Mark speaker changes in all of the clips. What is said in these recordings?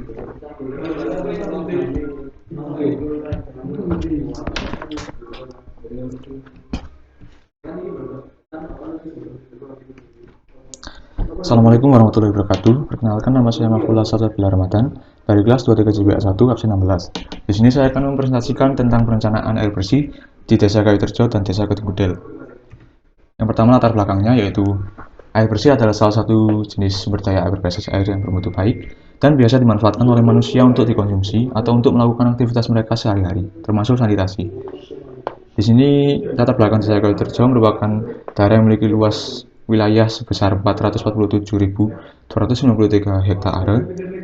Speaker 1: Assalamualaikum warahmatullahi wabarakatuh. Perkenalkan, nama saya Mafula Salsabila Ramadan dari kelas 23 JBA 1 absen 16. Di sini saya akan mempresentasikan tentang perencanaan air bersih di Desa Kayu Terjo dan Desa Kedung Yang pertama, latar belakangnya yaitu air bersih adalah salah satu jenis sumber daya air berbasis air yang bermutu baik dan biasa dimanfaatkan oleh manusia untuk dikonsumsi atau untuk melakukan aktivitas mereka sehari-hari, termasuk sanitasi. Di sini latar belakang Desa Kayu Terjo merupakan daerah yang memiliki luas wilayah sebesar 447.293 hektare.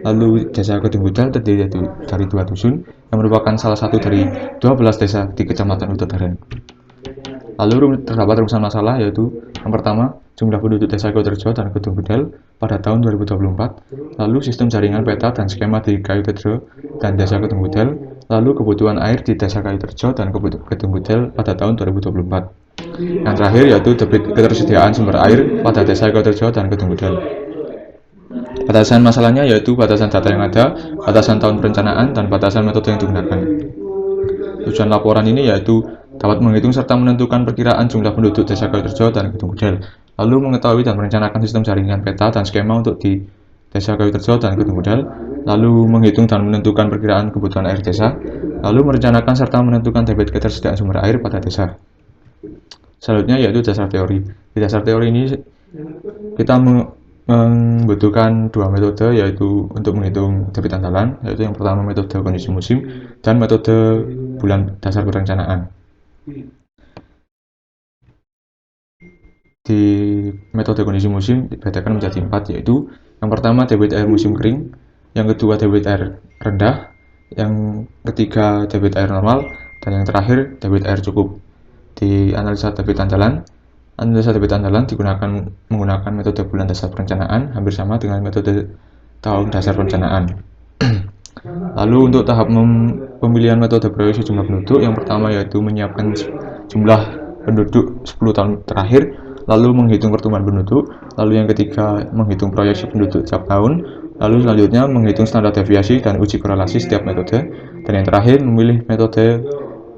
Speaker 1: Lalu Desa Kedung terdiri dari 2 dusun yang merupakan salah satu dari 12 desa di Kecamatan Udodaren. Lalu terdapat rumusan masalah yaitu yang pertama, jumlah penduduk Desa Kayu Terjo dan Kedung pada tahun 2024, lalu sistem jaringan peta dan skema di Kayu Terjo dan Desa Kedung lalu kebutuhan air di Desa Kayu Terjo dan Kedung pada tahun 2024. Yang terakhir yaitu debit ketersediaan sumber air pada Desa Kayu Terjo dan Kedung Batasan masalahnya yaitu batasan data yang ada, batasan tahun perencanaan, dan batasan metode yang digunakan. Tujuan laporan ini yaitu dapat menghitung serta menentukan perkiraan jumlah penduduk Desa Kayu Terjo dan Kedung lalu mengetahui dan merencanakan sistem jaringan peta dan skema untuk di Desa Kayu Terjo dan Kedung lalu menghitung dan menentukan perkiraan kebutuhan air desa, lalu merencanakan serta menentukan debit ketersediaan sumber air pada desa. Selanjutnya yaitu dasar teori. Di dasar teori ini kita membutuhkan dua metode, yaitu untuk menghitung debit andalan, yaitu yang pertama metode kondisi musim dan metode bulan dasar perencanaan. Di metode kondisi musim dibedakan menjadi 4, yaitu yang pertama debit air musim kering, yang kedua debit air rendah, yang ketiga debit air normal, dan yang terakhir debit air cukup. Di analisa debit andalan menggunakan metode bulan dasar perencanaan, hampir sama dengan metode tahun dasar perencanaan. Lalu untuk tahap pemilihan metode proyeksi jumlah penduduk, yang pertama yaitu menyiapkan jumlah penduduk 10 tahun terakhir, lalu menghitung pertumbuhan penduduk, lalu yang ketiga menghitung proyeksi penduduk setiap tahun, lalu selanjutnya menghitung standar deviasi dan uji korelasi setiap metode, dan yang terakhir memilih metode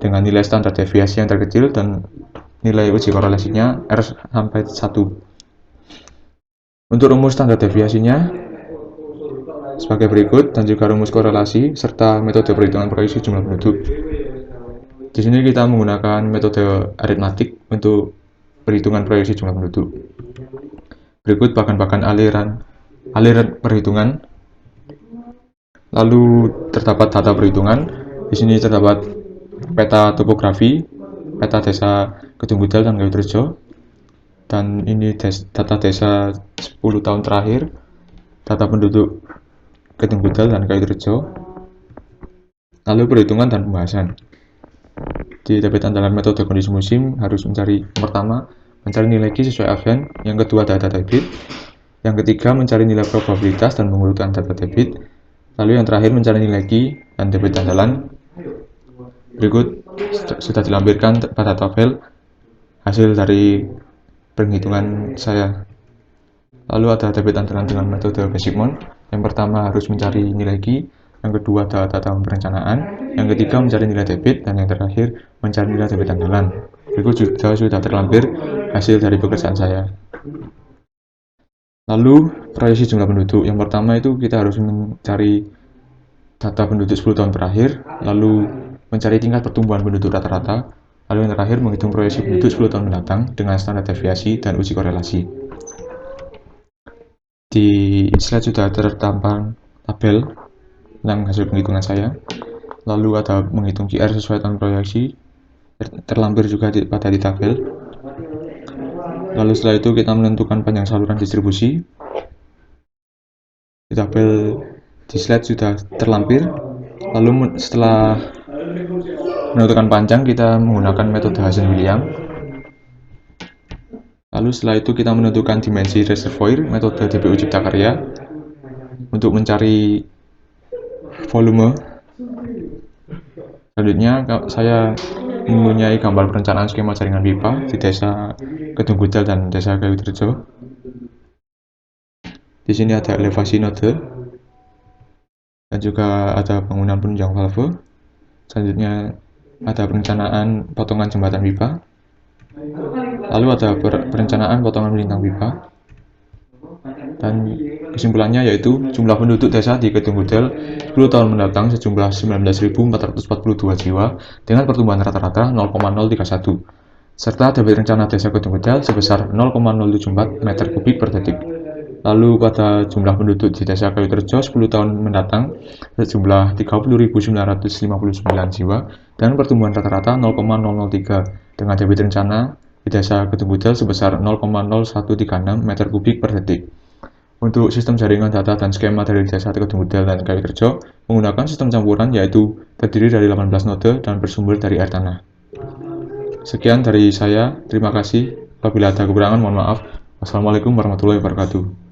Speaker 1: dengan nilai standar deviasi yang terkecil dan nilai uji korelasinya R sampai 1. Untuk rumus standar deviasinya sebagai berikut, dan juga rumus korelasi serta metode perhitungan proyeksi jumlah penduduk. Di sini kita menggunakan metode aritmatik untuk perhitungan proyeksi jumlah penduduk. Berikut bahan-bahan aliran perhitungan. Lalu terdapat data perhitungan. Di sini terdapat peta topografi, peta desa Kedung dan Kayu Terjo, dan ini data desa 10 tahun terakhir, data penduduk Kedung dan Kayu Terjo, lalu perhitungan dan pembahasan. Di debit andalan metode kondisi musim harus mencari, pertama mencari nilai Q sesuai Advent, yang kedua data debit, yang ketiga mencari nilai probabilitas dan mengurutkan data debit, lalu yang terakhir mencari nilai Q dan debit andalan. Berikut sudah dilampirkan pada tabel hasil dari perhitungan saya. Lalu ada debit andalan dengan metode basic mount. Yang pertama harus mencari nilai Q, yang kedua data tahun perencanaan, yang ketiga mencari nilai debit, dan yang terakhir mencari nilai debit andalan. Berikut juga sudah terlampir hasil dari pekerjaan saya. Lalu proyeksi jumlah penduduk. Yang pertama itu kita harus mencari data penduduk 10 tahun terakhir, lalu mencari tingkat pertumbuhan penduduk rata-rata, lalu yang terakhir menghitung proyeksi penduduk 10 tahun mendatang dengan standar deviasi dan uji korelasi. Di slide sudah tertampang tabel tentang hasil penghitungan saya, lalu ada menghitung QR sesuai tahun proyeksi, terlampir juga pada di tabel. Lalu setelah itu kita menentukan panjang saluran distribusi. Di tabel di slide sudah terlampir. Lalu setelah menentukan panjang, kita menggunakan metode Hazen-Williams. Lalu setelah itu kita menentukan dimensi reservoir, metode DPU Cipta Karya, untuk mencari volume. Selanjutnya saya mempunyai gambar perencanaan skema jaringan pipa di Desa Kedung dan Desa Kayu Terjo. Di sini ada elevasi node, dan juga ada bangunan penunjang valve. Selanjutnya ada perencanaan potongan jembatan pipa, lalu ada perencanaan potongan melintang pipa, dan kesimpulannya yaitu jumlah penduduk desa di Kedungudel 10 tahun mendatang sejumlah 19.442 jiwa dengan pertumbuhan rata-rata 0,031, serta debit rencana desa Kedungudel sebesar 0,074 meter kubik per detik. Lalu pada jumlah penduduk di desa Kayuterjo 10 tahun mendatang sejumlah 30.959 jiwa dengan pertumbuhan rata-rata 0,003 dengan debit rencana di desa Kedungudel sebesar 0,0136 meter kubik per detik. Untuk sistem jaringan data dan skema dari desa Kedungudel dan Kayuterjo menggunakan sistem campuran yaitu terdiri dari 18 node dan bersumber dari air tanah. Sekian dari saya, terima kasih. Apabila ada kekurangan mohon maaf. Wassalamualaikum warahmatullahi wabarakatuh.